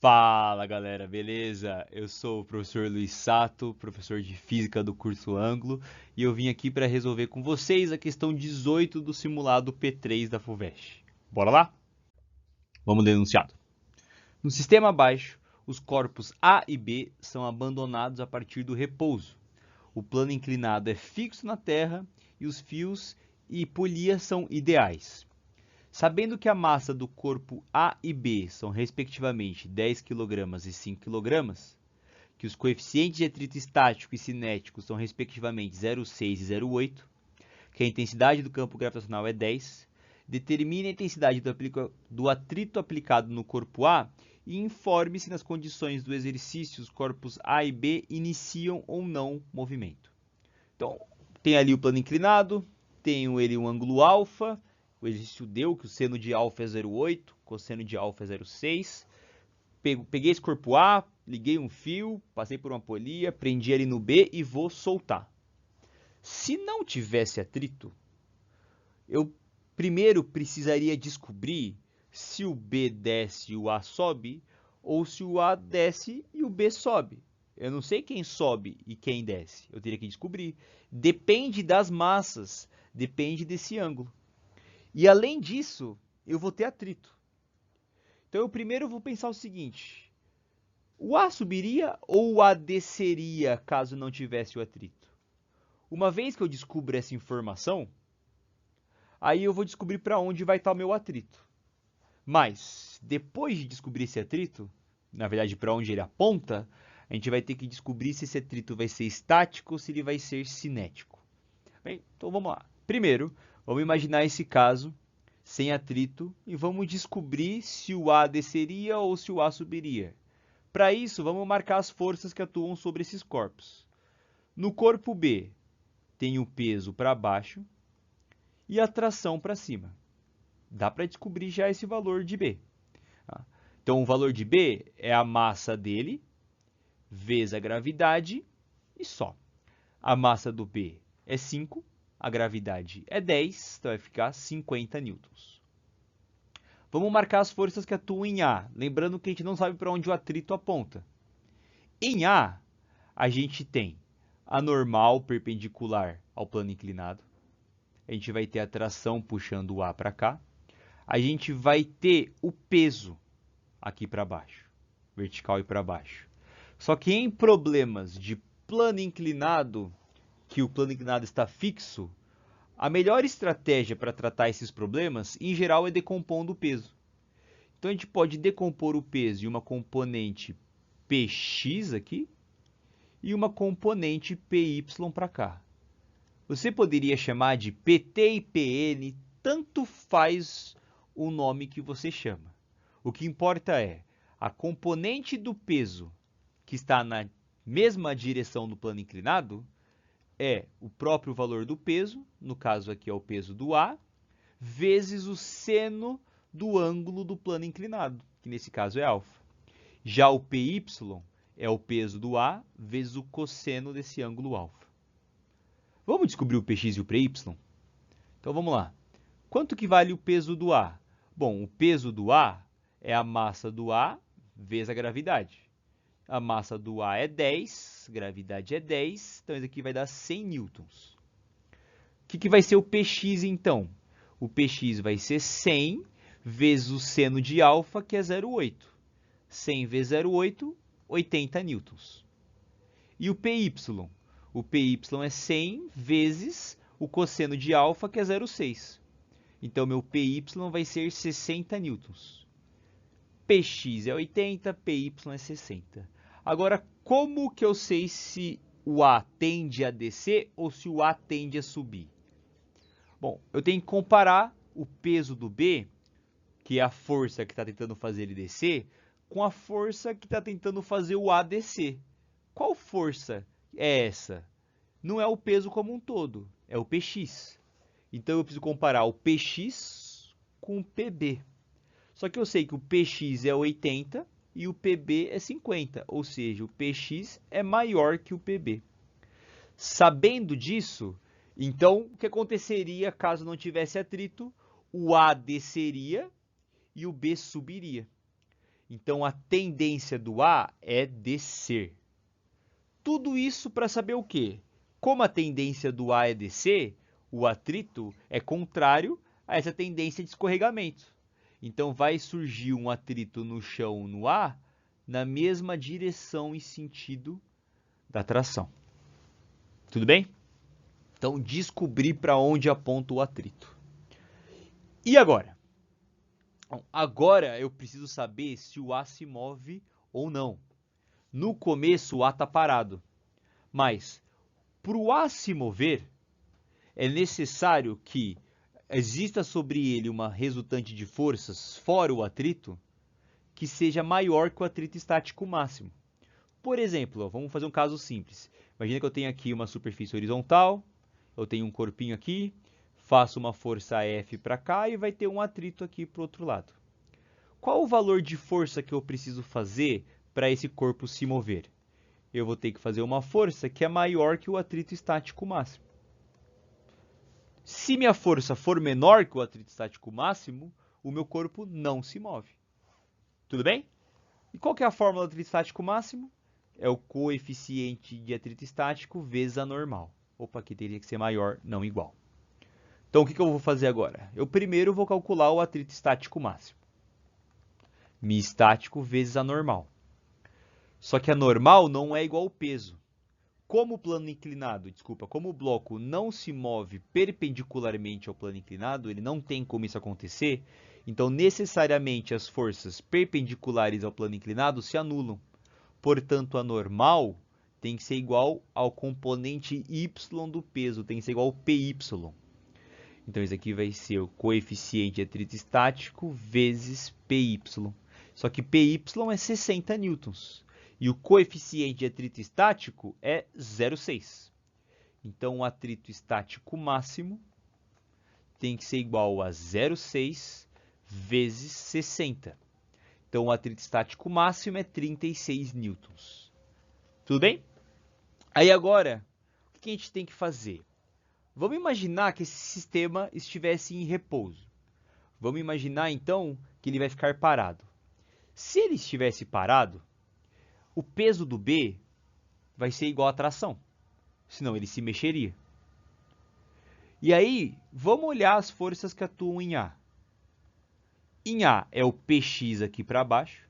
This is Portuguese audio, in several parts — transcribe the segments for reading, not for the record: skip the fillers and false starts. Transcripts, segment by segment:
Fala galera, beleza? Eu sou o professor Luiz Sato, professor de Física do curso Ângulo, e eu vim aqui para resolver com vocês a questão 18 do simulado P3 da FUVEST. Bora lá? Vamos ler o enunciado. No sistema abaixo, os corpos A e B são abandonados a partir do repouso. O plano inclinado é fixo na Terra e os fios e polia são ideais. Sabendo que a massa do corpo A e B são respectivamente 10 kg e 5 kg, que os coeficientes de atrito estático e cinético são respectivamente 0,6 e 0,8, que a intensidade do campo gravitacional é 10, determine a intensidade do atrito aplicado no corpo A e informe se nas condições do exercício os corpos A e B iniciam ou não movimento. Então, tem ali o plano inclinado, tem ele um ângulo alfa. O exercício deu que o seno de alfa é 0,8, cosseno de alfa é 0,6. Peguei esse corpo A, liguei um fio, passei por uma polia, prendi ele no B e vou soltar. Se não tivesse atrito, eu primeiro precisaria descobrir se o B desce e o A sobe, ou se o A desce e o B sobe. Eu não sei quem sobe e quem desce, eu teria que descobrir. Depende das massas, depende desse ângulo. E além disso, eu vou ter atrito. Então, eu primeiro vou pensar o seguinte: o A subiria ou o A desceria caso não tivesse o atrito? Uma vez que eu descubro essa informação, aí eu vou descobrir para onde vai estar o meu atrito. Mas, depois de descobrir esse atrito, na verdade, para onde ele aponta, a gente vai ter que descobrir se esse atrito vai ser estático ou se ele vai ser cinético. Bem, então vamos lá. Primeiro, vamos imaginar esse caso sem atrito e vamos descobrir se o A desceria ou se o A subiria. Para isso, vamos marcar as forças que atuam sobre esses corpos. No corpo B, tem o peso para baixo e a tração para cima. Dá para descobrir já esse valor de B. Então, o valor de B é a massa dele vezes a gravidade e só. A massa do B é 5. A gravidade é 10, então vai ficar 50 newtons. Vamos marcar as forças que atuam em A, lembrando que a gente não sabe para onde o atrito aponta. Em A, a gente tem a normal perpendicular ao plano inclinado. A gente vai ter a tração puxando o A para cá. A gente vai ter o peso aqui para baixo, vertical e para baixo. Só que em problemas de plano inclinado, que o plano inclinado está fixo, a melhor estratégia para tratar esses problemas, em geral, é decompondo o peso. Então, a gente pode decompor o peso em uma componente Px aqui e uma componente Py para cá. Você poderia chamar de Pt e Pn, tanto faz o nome que você chama. O que importa é a componente do peso que está na mesma direção do plano inclinado é o próprio valor do peso, no caso aqui é o peso do A, vezes o seno do ângulo do plano inclinado, que nesse caso é alfa. Já o Py é o peso do A vezes o cosseno desse ângulo alfa. Vamos descobrir o Px e o Py? Então vamos lá. Quanto que vale o peso do A? Bom, o peso do A é a massa do A vezes a gravidade. A massa do A é 10, gravidade é 10, então isso aqui vai dar 100 newtons. O que vai ser o Px então? O Px vai ser 100 vezes o seno de alfa, que é 0,8. 100 vezes 0,8, 80 newtons. E o Py? O Py é 100 vezes o cosseno de alfa, que é 0,6. Então, meu Py vai ser 60 newtons. Px é 80, Py é 60. Agora, como que eu sei se o A tende a descer ou se o A tende a subir? Bom, eu tenho que comparar o peso do B, que é a força que está tentando fazer ele descer, com a força que está tentando fazer o A descer. Qual força é essa? Não é o peso como um todo, é o Px. Então, eu preciso comparar o Px com o Pb. Só que eu sei que o Px é 80 e o Pb é 50, ou seja, o Px é maior que o Pb. Sabendo disso, então, o que aconteceria caso não tivesse atrito? O A desceria e o B subiria. Então, a tendência do A é descer. Tudo isso para saber o quê? Como a tendência do A é descer, o atrito é contrário a essa tendência de escorregamento. Então, vai surgir um atrito no chão no A na mesma direção e sentido da tração. Tudo bem? Então, descobrir para onde aponta o atrito. E agora? Agora eu preciso saber se o A se move ou não. No começo, o A está parado. Mas, para o A se mover, é necessário que exista sobre ele uma resultante de forças, fora o atrito, que seja maior que o atrito estático máximo. Por exemplo, vamos fazer um caso simples. Imagina que eu tenho aqui uma superfície horizontal, eu tenho um corpinho aqui, faço uma força F para cá e vai ter um atrito aqui para o outro lado. Qual o valor de força que eu preciso fazer para esse corpo se mover? Eu vou ter que fazer uma força que é maior que o atrito estático máximo. Se minha força for menor que o atrito estático máximo, o meu corpo não se move. Tudo bem? E qual que é a fórmula do atrito estático máximo? É o coeficiente de atrito estático vezes a normal. Opa, aqui teria que ser maior, não igual. Então, o que eu vou fazer agora? Eu primeiro vou calcular o atrito estático máximo. Mi estático vezes a normal. Só que a normal não é igual ao peso. Como o bloco não se move perpendicularmente ao plano inclinado, ele não tem como isso acontecer, então necessariamente as forças perpendiculares ao plano inclinado se anulam. Portanto, a normal tem que ser igual ao componente y do peso, tem que ser igual ao PY. Então, isso aqui vai ser o coeficiente de atrito estático vezes PY. Só que PY é 60 newtons. E o coeficiente de atrito estático é 0,6. Então, o atrito estático máximo tem que ser igual a 0,6 vezes 60. Então, o atrito estático máximo é 36 newtons. Tudo bem? Aí agora, o que a gente tem que fazer? Vamos imaginar que esse sistema estivesse em repouso. Vamos imaginar, então, que ele vai ficar parado. Se ele estivesse parado, o peso do B vai ser igual à tração, senão ele se mexeria. E aí, vamos olhar as forças que atuam em A. Em A é o Px aqui para baixo,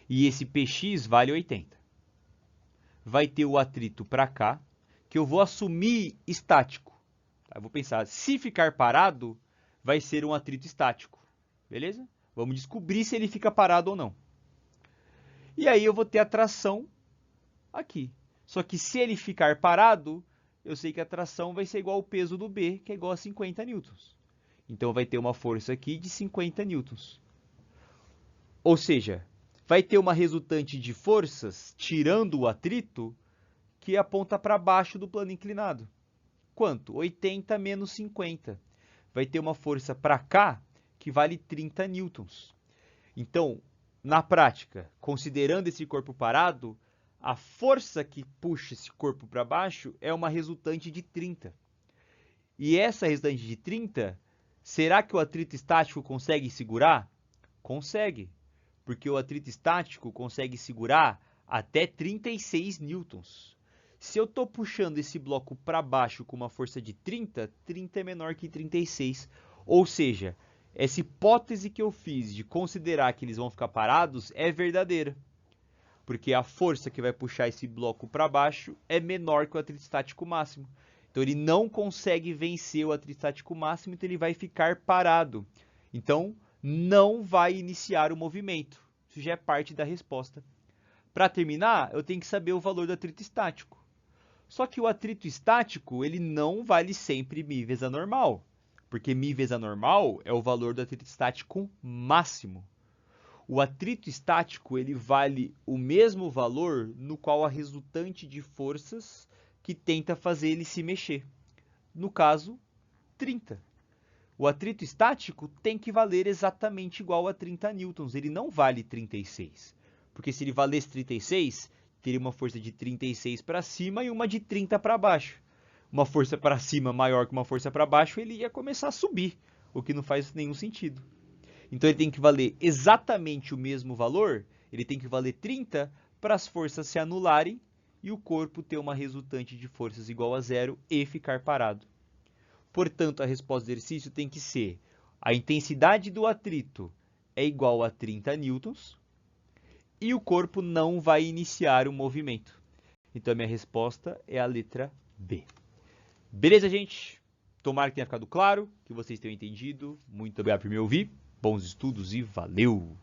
e esse Px vale 80. Vai ter o atrito para cá, que eu vou assumir estático. Eu vou pensar, se ficar parado, vai ser um atrito estático. Beleza? Vamos descobrir se ele fica parado ou não. E aí eu vou ter a tração aqui. Só que se ele ficar parado, eu sei que a tração vai ser igual ao peso do B, que é igual a 50 newtons. Então vai ter uma força aqui de 50 newtons. Ou seja, vai ter uma resultante de forças, tirando o atrito, que aponta para baixo do plano inclinado. Quanto? 80 menos 50. Vai ter uma força para cá que vale 30 newtons. Então, na prática, considerando esse corpo parado, a força que puxa esse corpo para baixo é uma resultante de 30. E essa resultante de 30, será que o atrito estático consegue segurar? Consegue, porque o atrito estático consegue segurar até 36 newtons. Se eu estou puxando esse bloco para baixo com uma força de 30, 30 é menor que 36. Ou seja, essa hipótese que eu fiz de considerar que eles vão ficar parados é verdadeira. Porque a força que vai puxar esse bloco para baixo é menor que o atrito estático máximo. Então, ele não consegue vencer o atrito estático máximo, então ele vai ficar parado. Então, não vai iniciar o movimento. Isso já é parte da resposta. Para terminar, eu tenho que saber o valor do atrito estático. Só que o atrito estático, ele não vale sempre μ vezes a normal, porque μ vezes a normal é o valor do atrito estático máximo. O atrito estático, ele vale o mesmo valor no qual a resultante de forças que tenta fazer ele se mexer. No caso, 30. O atrito estático tem que valer exatamente igual a 30 newtons, ele não vale 36. Porque se ele valesse 36, teria uma força de 36 para cima e uma de 30 para baixo. Uma força para cima maior que uma força para baixo, ele ia começar a subir, o que não faz nenhum sentido. Então ele tem que valer exatamente o mesmo valor, ele tem que valer 30 para as forças se anularem e o corpo ter uma resultante de forças igual a zero e ficar parado. Portanto, a resposta do exercício tem que ser: a intensidade do atrito é igual a 30 newtons e o corpo não vai iniciar o movimento. Então a minha resposta é a letra B. Beleza, gente? Tomara que tenha ficado claro, que vocês tenham entendido. Muito obrigado por me ouvir. Bons estudos e valeu!